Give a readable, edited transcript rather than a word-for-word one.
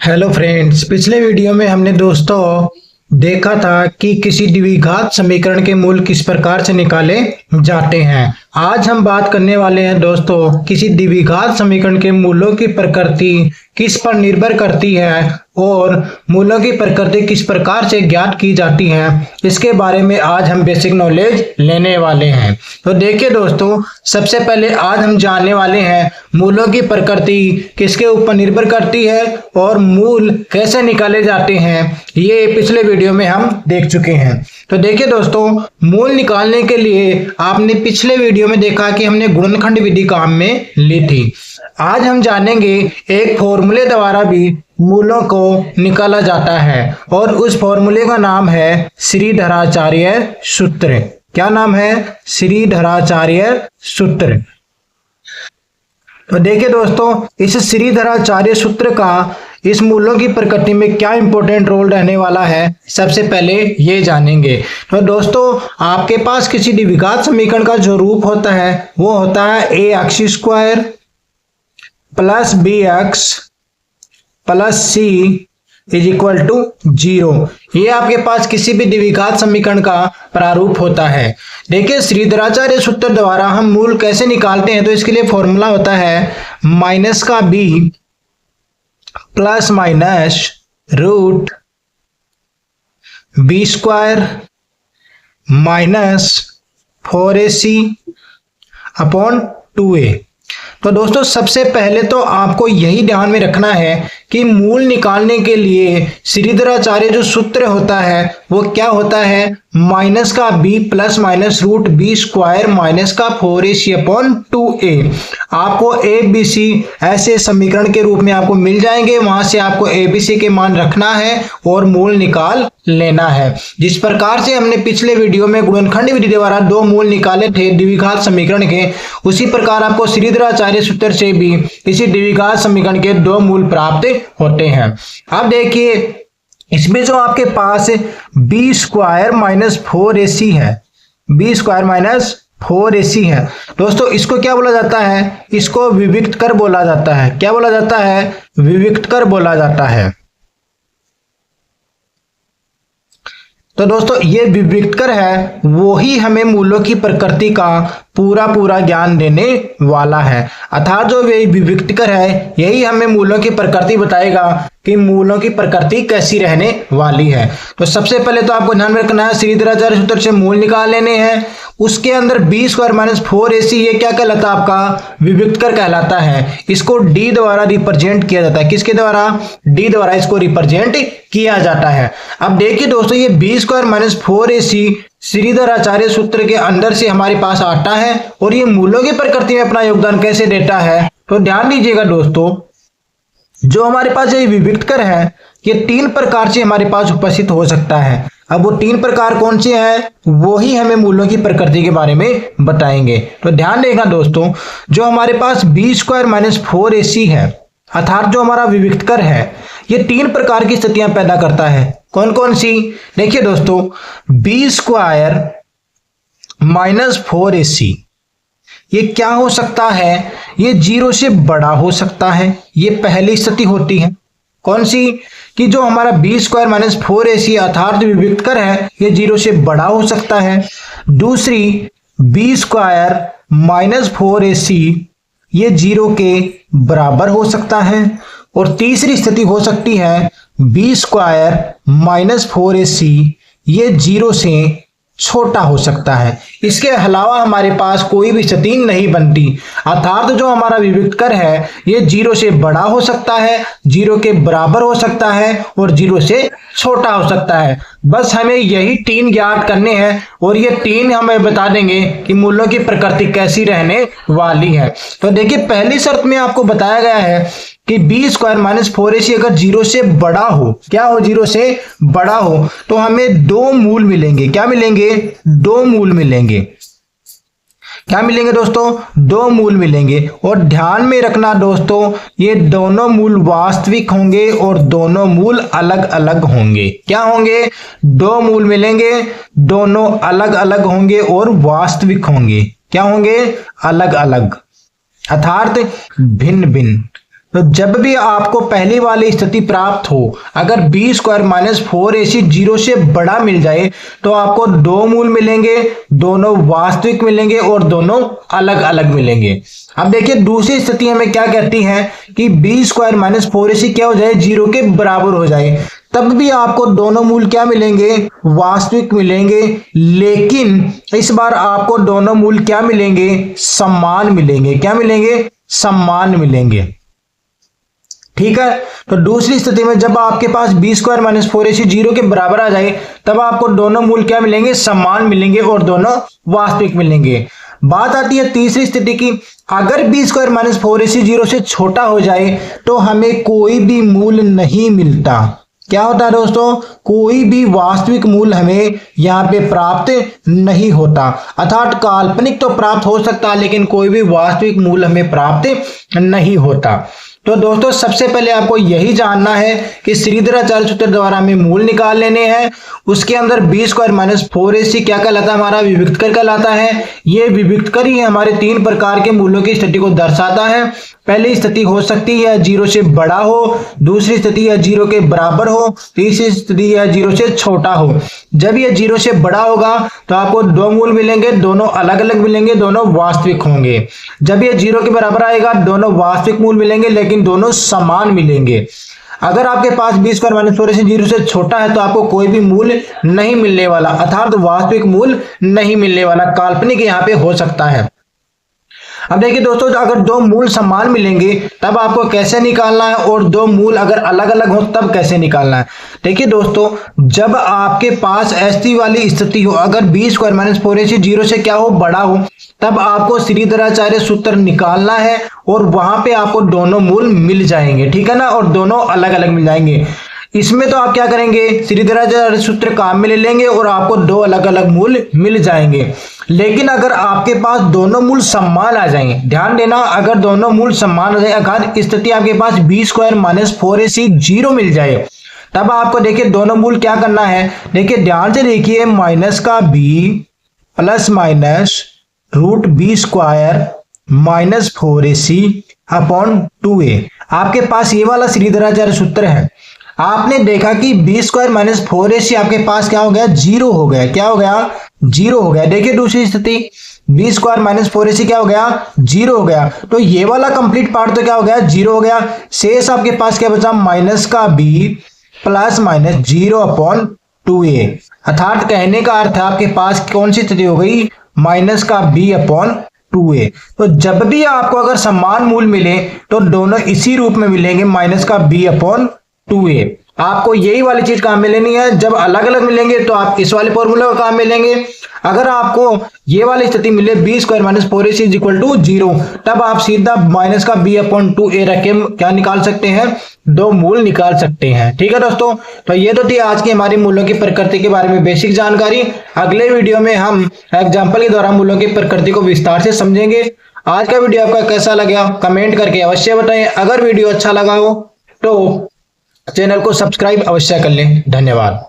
Hello friends, पिछले video में हमने दोस्तों देखा था कि किसी द्विघात समीकरण के मूल किस प्रकार से निकाले जाते हैं। आज हम बात करने वाले हैं दोस्तों किसी द्विघात समीकरण के मूलों की प्रकृति किस पर निर्भर करती है और मूलों की प्रकृति किस प्रकार से ज्ञात की जाती है, इसके बारे में आज हम बेसिक नॉलेज लेने वाले हैं। तो देखिए दोस्तों, सबसे पहले आज हम जानने वाले हैं मूलों की प्रकृति किसके ऊपर निर्भर करती है और मूल कैसे निकाले जाते हैं। ये पिछले वीडियो में हम देख चुके हैं। तो देखिए दोस्तों, मूल निकालने के लिए आपने पिछले वीडियो में देखा कि हमने गुणनखंड विधि काम में ली थी। आज हम जानेंगे एक फॉर्मूले द्वारा भी मूलों को निकाला जाता है और उस फॉर्मूले का नाम है श्रीधराचार्य सूत्र। क्या नाम है? श्रीधराचार्य सूत्र। तो देखिए दोस्तों, इस श्रीधराचार्य सूत्र का इस मूलों की प्रकृति में क्या इंपॉर्टेंट रोल रहने वाला है, सबसे पहले ये जानेंगे। तो दोस्तों, आपके पास किसी द्विघात समीकरण का जो रूप होता है वो होता है A X square plus B X plus C is equal to 0। ये आपके पास किसी भी द्विघात समीकरण का प्रारूप होता है। देखिए, श्रीधराचार्य सूत्र द्वारा हम मूल कैसे निकालते हैं, तो इसके लिए फॉर्मूला होता है माइनस का b plus minus root b square minus 4ac upon 2a। तो दोस्तों, सबसे पहले तो आपको यही ध्यान में रखना है कि मूल निकालने के लिए श्रीधराचार्य जो सूत्र होता है वो क्या होता है, माइनस का b plus minus root b square minus का 4ac अपॉन 2a। आपको ए बी सी ऐसे समीकरण के रूप में आपको मिल जाएंगे, वहां से आपको ए बी सी के मान रखना है और मूल निकाल लेना है। जिस प्रकार से हमने पिछले वीडियो में गुणनखंड विधि द्वारा दो मूल निकाले थे द्विघात समीकरण के, उसी प्रकार आपको श्रीधराचार्य सूत्र से भी इसी द्विघात समीकरण के दो मूल प्राप्त होते हैं। अब देखिए, इसमें जो आपके पास बी स्क्वायर माइनस 4ac है, बी स्क्वायर माइनस 4ac है दोस्तों, इसको क्या बोला जाता है? इसको विविक्त कर बोला जाता है। क्या बोला जाता है? विविक्त कर बोला जाता है। तो दोस्तों, ये विविक्त कर है, वो ही हमें मूलों की प्रकृति का पूरा ज्ञान देने वाला है। अर्थात जो ये विविक्त कर है, यही हमें मूलों की प्रकृति बताएगा कि मूलों की प्रकृति कैसी रहने वाली है। तो सबसे पहले तो आपको ध्यान में रखना है, श्रीधराचार्य सूत्र से मूल निकाल लेने हैं। उसके अंदर बी स्क्वायर माइनस 4ac ये क्या कहलाता है? आपका विविक्त कर कहलाता है। इसको डी द्वारा रिप्रेजेंट किया जाता है। किसके द्वारा? डी द्वारा इसको रिप्रेजेंट किया जाता है। अब देखिए दोस्तों, ये B square minus 4ac Shridharacharya सूत्र के अंदर से हमारे पास आता है और ये मूलों की प्रकृति में अपना योगदान कैसे देता है, तो ध्यान दीजिएगा दोस्तों, जो हमारे पास ये विविक्त कर है ये तीन प्रकार से हमारे पास उपस्थित हो सकता है। अब वो तीन प्रकार कौन से हैं, वो ही हमें मूलों की प्रकृति के बारे में बताएंगे। तो ध्यान देगा दोस्तों, जो हमारे पास बी स्क्वायर माइनस 4ac है, अर्थात जो हमारा विविक्त कर है, ये तीन प्रकार की स्थितियां पैदा करता है। कौन कौन सी? देखिए दोस्तों, बी स्क्वायर माइनस 4ac ये क्या हो सकता है? ये 0 से बड़ा हो सकता है। ये पहली स्थिति होती है। कौन सी? कि जो हमारा बी स्क्वायर माइनस 4ac अर्थात विविक्त कर है, ये 0 से बड़ा हो सकता है। दूसरी, बी स्क्वायर माइनस 4ac ये 0 के बराबर हो सकता है। और तीसरी स्थिति हो सकती है बी स्क्वायर माइनस 4ac ये 0 से छोटा हो सकता है। इसके अलावा हमारे पास कोई भी स्थिति नहीं बनती। अर्थात जो हमारा विविक्त कर है ये 0 से बड़ा हो सकता है, 0 के बराबर हो सकता है और 0 से छोटा हो सकता है। बस हमें यही तीन ज्ञात करने हैं और ये तीन हमें बता देंगे कि मूलों की प्रकृति कैसी रहने वाली है। तो देखिए, पहली शर्त में आपको बताया गया है कि बी स्क्वायर माइनस 4ac अगर 0 से बड़ा हो, क्या हो? 0 से बड़ा हो, तो हमें दो मूल मिलेंगे। क्या मिलेंगे? दो मूल मिलेंगे। क्या मिलेंगे दोस्तों? दो मूल मिलेंगे। और ध्यान में रखना दोस्तों, ये दोनों मूल वास्तविक होंगे और दोनों मूल अलग अलग होंगे। क्या होंगे? दो मूल मिलेंगे, दोनों अलग अलग होंगे और वास्तविक होंगे। क्या होंगे? अलग अलग, अर्थात भिन्न भिन्न। तो जब भी आपको पहली वाली स्थिति प्राप्त हो, अगर बी स्क्वायर माइनस 4ac 0 से बड़ा मिल जाए तो आपको दो मूल मिलेंगे, दोनों वास्तविक मिलेंगे और दोनों अलग अलग मिलेंगे। अब देखिए दूसरी स्थिति हमें क्या कहती है कि बी स्क्वायर माइनस 4ac क्या हो जाए, 0 के बराबर हो जाए, तब भी आपको दोनों मूल क्या मिलेंगे, वास्तविक मिलेंगे, लेकिन इस बार आपको दोनों मूल क्या मिलेंगे, समान मिलेंगे। क्या मिलेंगे, समान मिलेंगे। ठीक है, तो दूसरी स्थिति में जब आपके पास बी स्क्वायर माइनस 4ac 0 के बराबर आ जाए तब आपको दोनों मूल क्या मिलेंगे, समान मिलेंगे और दोनों वास्तविक मिलेंगे। बात आती है तीसरी स्थिति की, अगर बी स्क्वायर माइनस 4ac 0 से छोटा हो जाए तो हमें कोई भी मूल नहीं मिलता। क्या होता है दोस्तों, कोई भी वास्तविक मूल हमें यहां पे प्राप्त नहीं होता, अर्थात काल्पनिक तो प्राप्त हो सकता है लेकिन कोई भी वास्तविक मूल हमें प्राप्त नहीं होता। तो दोस्तों सबसे पहले आपको यही जानना है कि श्रीधराचार्य सूत्र द्वारा हमें मूल निकाल लेने हैं। उसके अंदर बी स्क्वायर माइनस 4ac क्या कहलाता है, हमारा विविक्तकर कहलाता है। ये विविक्तकर ही हमारे तीन प्रकार के मूलों की स्थिति को दर्शाता है। पहली स्थिति हो सकती है 0 से बड़ा हो, दूसरी स्थिति है 0 के बराबर हो, तीसरी स्थिति है 0 से छोटा हो। जब ये 0 से बड़ा होगा तो आपको दो मूल मिलेंगे, दोनों अलग अलग मिलेंगे, दोनों वास्तविक होंगे। जब ये 0 के बराबर आएगा दोनों वास्तविक मूल मिलेंगे लेकिन दोनों समान मिलेंगे। अगर आपके पास बी स्क्वायर माइनस 4ac 0 से छोटा है तो आपको कोई भी मूल नहीं मिलने वाला, अर्थात वास्तविक मूल नहीं मिलने वाला, काल्पनिक यहाँ पे हो सकता है। अब देखिए दोस्तों, अगर दो मूल समान मिलेंगे तब आपको कैसे निकालना है और दो मूल अगर अलग अलग हो तब कैसे निकालना है। देखिए दोस्तों, जब आपके पास ऐसी वाली स्थिति हो, अगर बी स्क्वायर माइनस 4ac 0 से क्या हो, बड़ा हो, तब आपको श्रीधराचार्य सूत्र निकालना है और वहां पे आपको दोनों मूल मिल जाएंगे। ठीक है ना, और दोनों अलग अलग मिल जाएंगे। इसमें तो आप क्या करेंगे, श्रीधराचार्य सूत्र काम में ले लेंगे और आपको दो अलग अलग मूल मिल जाएंगे। लेकिन अगर आपके पास दोनों मूल समान आ जाएंगे, ध्यान देना, अगर दोनों मूल समान आ जाए, अगर स्थिति आपके पास बी स्क्वायर माइनस 4ac 0 मिल जाए, तब आपको देखिए दोनों मूल क्या करना है। देखिए ध्यान से देखिए, माइनस का b plus minus root b square minus 4ac upon 2a। आपके पास ये वाला श्रीधराचार्य सूत्र है। आपने देखा कि बी स्क्वायर माइनस 4ac आपके पास क्या हो गया, 0 हो गया। क्या हो गया, 0 हो गया। देखिए दूसरी स्थिति, बी स्क्वायर माइनस 4ac क्या हो गया, 0 हो गया। तो ये वाला कंप्लीट पार्ट तो क्या हो गया, 0 हो गया। शेष आपके पास क्या बचा, माइनस का b plus minus 0 upon 2a। अर्थात कहने का अर्थ है आपके पास कौन सी स्थिति हो गई, माइनस का बी अपॉन 2a। तो जब भी आपको अगर समान मूल मिले तो दोनों इसी रूप में मिलेंगे, माइनस का बी अपॉन 2a। आपको यही वाली चीज काम में लेनी है। जब अलग अलग मिलेंगे तो आप इस वाले फॉर्मूले को काम में लेंगे। अगर आपको ये वाली स्थिति मिले b square minus 4ac is equal to 0, तब आप सीधा माइनस का बी अपॉन 2a रख के क्या निकाल सकते हैं, दो मूल निकाल सकते हैं। ठीक है दोस्तों, तो ये तो थी आज की हमारी मूलों की प्रकृति के बारे में बेसिक जानकारी। अगले वीडियो में हम एग्जाम्पल के द्वारा मूलों की प्रकृति को विस्तार से समझेंगे। आज का वीडियो आपका कैसा लगा कमेंट करके अवश्य बताएं। अगर वीडियो अच्छा लगा हो तो चैनल को सब्सक्राइब अवश्य कर लें। धन्यवाद।